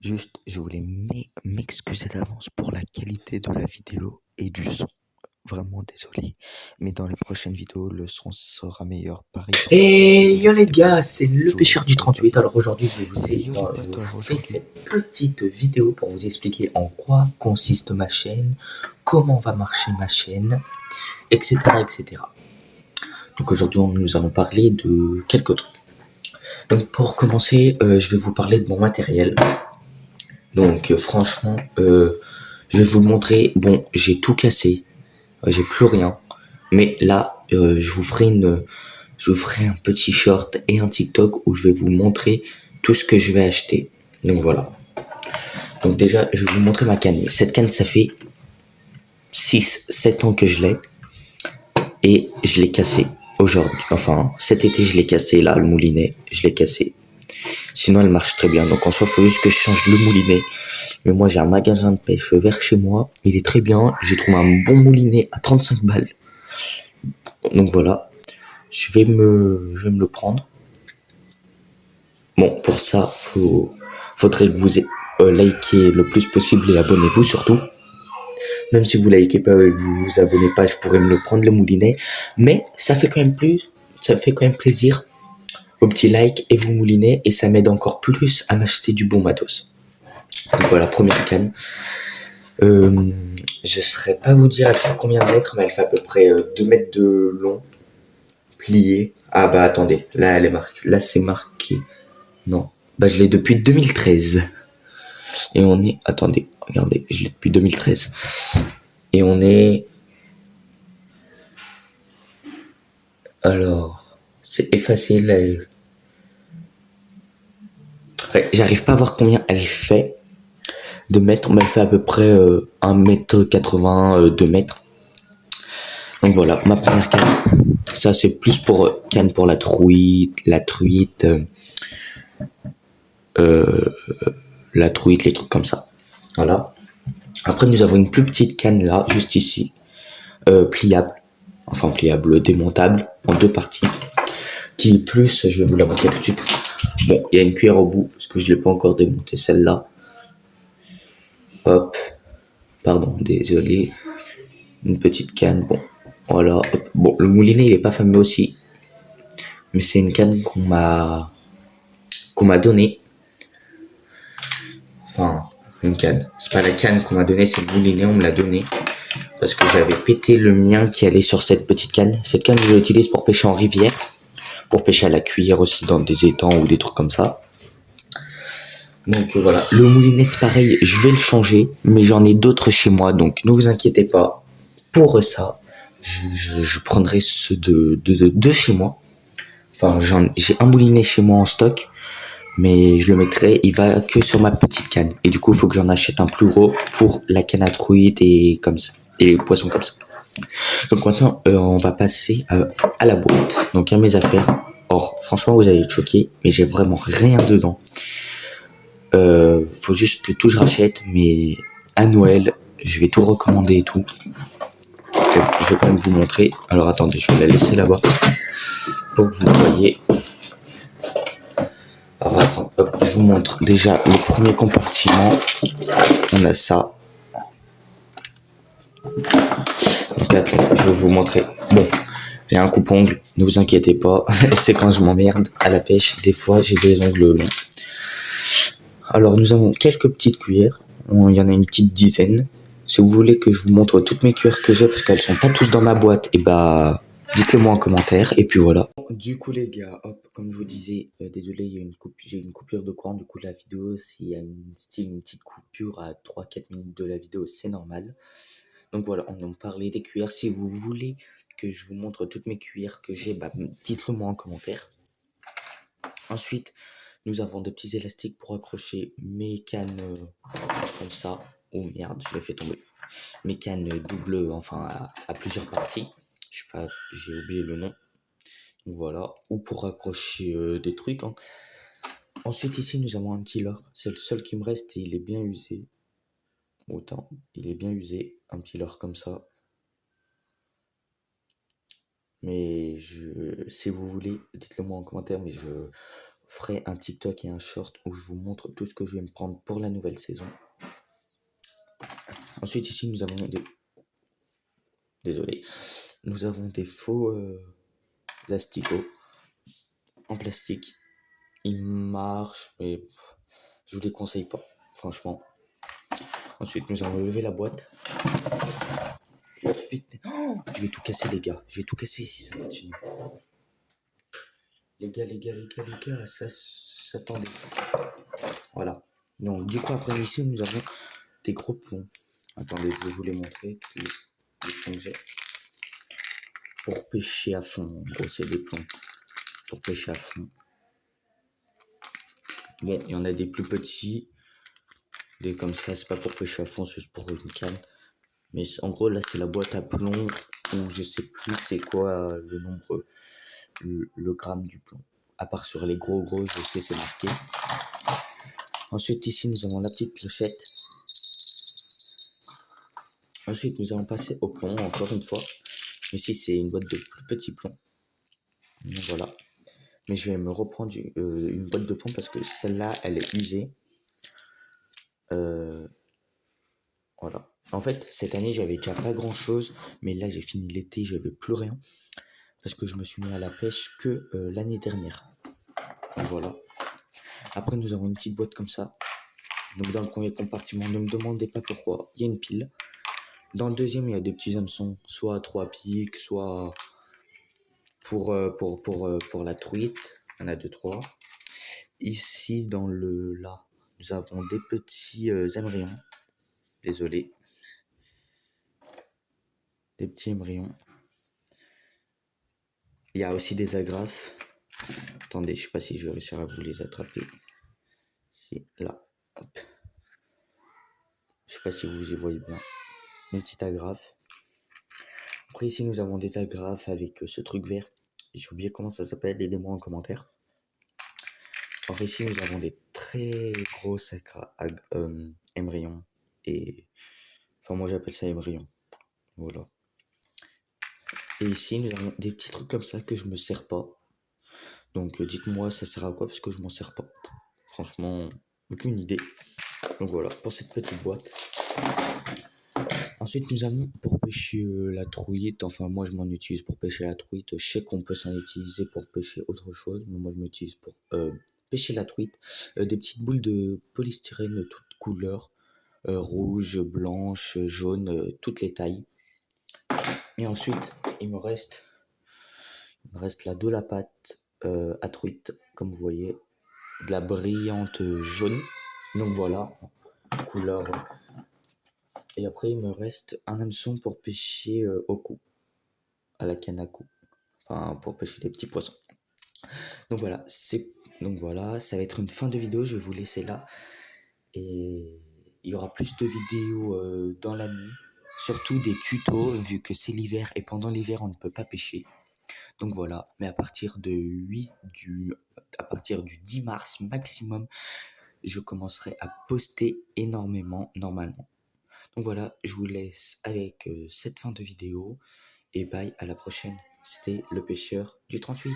Juste, je voulais m'excuser d'avance pour la qualité de la vidéo et du son. Vraiment désolé. Mais dans les prochaines vidéos, le son sera meilleur. Pareil pour la Et qualité de yo la les vidéo. gars, c'est le Je vous pêcheur laisse du avec la 38. Alors vidéo. aujourd'hui, Et yo les je vous battles fais aujourd'hui. cette petite vidéo pour vous expliquer en quoi consiste ma chaîne, comment va marcher ma chaîne, etc. etc. Donc aujourd'hui, nous allons parler de quelques trucs. Donc pour commencer, je vais vous parler de mon matériel. Donc franchement, je vais vous le montrer. Bon, j'ai tout cassé, j'ai plus rien. Mais là, je vous ferai un petit short et un TikTok où je vais vous montrer tout ce que je vais acheter. Donc voilà. Donc déjà, je vais vous montrer ma canne. Cette canne, ça fait 6, 7 ans que je l'ai. Et je l'ai cassée aujourd'hui. Enfin, cet été, je l'ai cassé là, le moulinet. Je l'ai cassé. Sinon, elle marche très bien. Donc en soi, il faut juste que je change le moulinet. Mais moi, j'ai un magasin de pêche vers chez moi. Il est très bien. J'ai trouvé un bon moulinet à 35 balles. Donc voilà. Je vais me le prendre. Bon, pour ça, faudrait que vous likez le plus possible et abonnez-vous surtout. Même si vous likez pas et que vous vous abonnez pas, je pourrais me le prendre le moulinet. Mais ça fait quand même plaisir au petit like et vous moulinez et ça m'aide encore plus à m'acheter du bon matos. Donc voilà, première canne. Je saurais pas vous dire elle fait combien de mètres, mais elle fait à peu près 2 mètres de long, pliée. Ah bah attendez, là elle est marquée. Là c'est marqué. Non. Bah je l'ai depuis 2013. Et on est... Attendez, regardez, je l'ai depuis 2013. Et on est... Alors... C'est effacé là. Ouais, j'arrive pas à voir combien elle fait de mètres, mais elle fait à peu près 1 m 80, 2 mètres. Donc voilà, ma première canne. Ça c'est plus pour canne pour la truite, la truite, les trucs comme ça. Voilà. Après nous avons une plus petite canne là, juste ici, pliable. Enfin pliable, démontable, en deux parties. Qui est plus, je vais vous la montrer tout de suite. Bon, il y a une cuillère au bout, parce que je l'ai pas encore démontée celle-là. Hop, pardon, désolé. Une petite canne, bon, voilà. Hop. Bon, le moulinet il est pas fameux aussi, mais c'est une canne qu'on m'a donnée. Enfin, une canne. C'est pas la canne qu'on m'a donnée, c'est le moulinet, on me l'a donné. Parce que j'avais pété le mien qui allait sur cette petite canne. Cette canne, je l'utilise pour pêcher en rivière. Pour pêcher à la cuillère aussi dans des étangs ou des trucs comme ça. Donc voilà, le moulinet c'est pareil, je vais le changer, mais j'en ai d'autres chez moi, donc ne vous inquiétez pas. Pour ça, je prendrai ceux de chez moi. Enfin, j'ai un moulinet chez moi en stock, mais je le mettrai, il va que sur ma petite canne. Et du coup, il faut que j'en achète un plus gros pour la canne à truite et comme ça, et les poissons comme ça. Donc maintenant, on va passer à la boîte. Donc il y a mes affaires. Or, franchement, vous allez être choqués, mais j'ai vraiment rien dedans. Faut juste que tout je rachète, mais à Noël, je vais tout recommander et tout. Et je vais quand même vous montrer. Alors attendez, je vais la laisser là-bas pour que vous voyez. Alors attends, hop, je vous montre déjà le premier compartiment. On a ça. Donc attends, je vais vous montrer. Bon, il y a un coupe-ongle, ne vous inquiétez pas. C'est quand je m'emmerde à la pêche. Des fois, j'ai des ongles longs. Alors nous avons quelques petites cuillères. Il y en a une petite dizaine. Si vous voulez que je vous montre toutes mes cuillères que j'ai, parce qu'elles sont pas toutes dans ma boîte, et bah dites-le moi en commentaire. Et puis voilà. Du coup les gars, hop, comme je vous disais, désolé, j'ai une coupure de courant du coup de la vidéo. S'il y a une petite coupure à 3-4 minutes de la vidéo, c'est normal. Donc voilà, on en parlait des cuillères. Si vous voulez que je vous montre toutes mes cuillères que j'ai, bah dites-le moi en commentaire. Ensuite, nous avons des petits élastiques pour accrocher mes cannes comme ça. Oh merde, je l'ai fait tomber. Mes cannes double, enfin à plusieurs parties. Je sais pas, j'ai oublié le nom. Donc voilà, ou pour accrocher des trucs. Hein. Ensuite ici, nous avons un petit leurre. C'est le seul qui me reste et il est bien usé. Autant, il est bien usé. Un petit leurre comme ça. Mais si vous voulez, dites-le moi en commentaire, mais ferai un TikTok et un short où je vous montre tout ce que je vais me prendre pour la nouvelle saison. Ensuite, ici, nous avons des... Désolé. Nous avons des faux asticots en plastique. Ils marchent, mais je vous les conseille pas, franchement. Ensuite, nous allons lever la boîte. Oh, je vais tout casser, les gars. Je vais tout casser si ça continue. Les gars, ça attendez. Voilà. Donc, du coup, après ici, nous avons des gros plombs. Attendez, je vais vous les montrer, tous les plombs que j'ai. Pour pêcher à fond. En gros, c'est des plombs. Pour pêcher à fond. Bon, il y en a des plus petits. Des comme ça, c'est pas pour pêcher à fond, c'est juste pour une canne. Mais en gros, là, c'est la boîte à plomb où je sais plus c'est quoi le nombre, le gramme du plomb. À part sur les gros, je sais, c'est marqué. Ensuite, ici, nous avons la petite clochette. Ensuite, nous allons passer au plomb, encore une fois. Ici, c'est une boîte de plus petits plombs. Donc, voilà. Mais je vais me reprendre une boîte de plomb parce que celle-là, elle est usée. Voilà. En fait, cette année, j'avais déjà pas grand-chose. Mais là, j'ai fini l'été, j'avais plus rien. Parce que je me suis mis à la pêche que l'année dernière. Donc, voilà. Après, nous avons une petite boîte comme ça. Donc, dans le premier compartiment, ne me demandez pas pourquoi. Il y a une pile. Dans le deuxième, il y a des petits hameçons, soit à 3 pics, soit pour la truite. Il y en a 2-3. Ici, là, nous avons des petits émerillons. Désolé. Des petits émerillons. Il y a aussi des agrafes. Attendez, je sais pas si je vais réussir à vous les attraper. Si, là. Hop. Je sais pas si vous y voyez bien. Une petite agrafe. Après, ici, nous avons des agrafes avec ce truc vert. J'ai oublié comment ça s'appelle. Aidez-moi en commentaire. Alors ici, nous avons des très gros émerillons. Et... Enfin, moi, j'appelle ça émerillon. Voilà. Et ici, nous avons des petits trucs comme ça que je me sers pas. Donc, dites-moi, ça sert à quoi parce que je m'en sers pas. Franchement, aucune idée. Donc voilà, pour cette petite boîte. Ensuite, nous avons pour pêcher la truite. Enfin, moi, je m'en utilise pour pêcher la truite. Je sais qu'on peut s'en utiliser pour pêcher autre chose. Mais moi, je m'utilise pour pêcher la truite. Des petites boules de polystyrène de toutes couleurs. Rouge, blanche, jaune, toutes les tailles. Et ensuite, il me reste là de la pâte à truite, comme vous voyez. De la brillante jaune. Donc voilà, couleur. Et après, il me reste un hameçon pour pêcher au cou, à la canne à cou. Enfin, pour pêcher les petits poissons. Donc voilà, ça va être une fin de vidéo. Je vais vous laisser là. Et il y aura plus de vidéos dans la nuit. Surtout des tutos, vu que c'est l'hiver. Et pendant l'hiver, on ne peut pas pêcher. Donc voilà, mais à partir du 10 mars maximum, je commencerai à poster énormément normalement. Donc voilà, je vous laisse avec cette fin de vidéo et bye, à la prochaine. C'était le pêcheur du 38.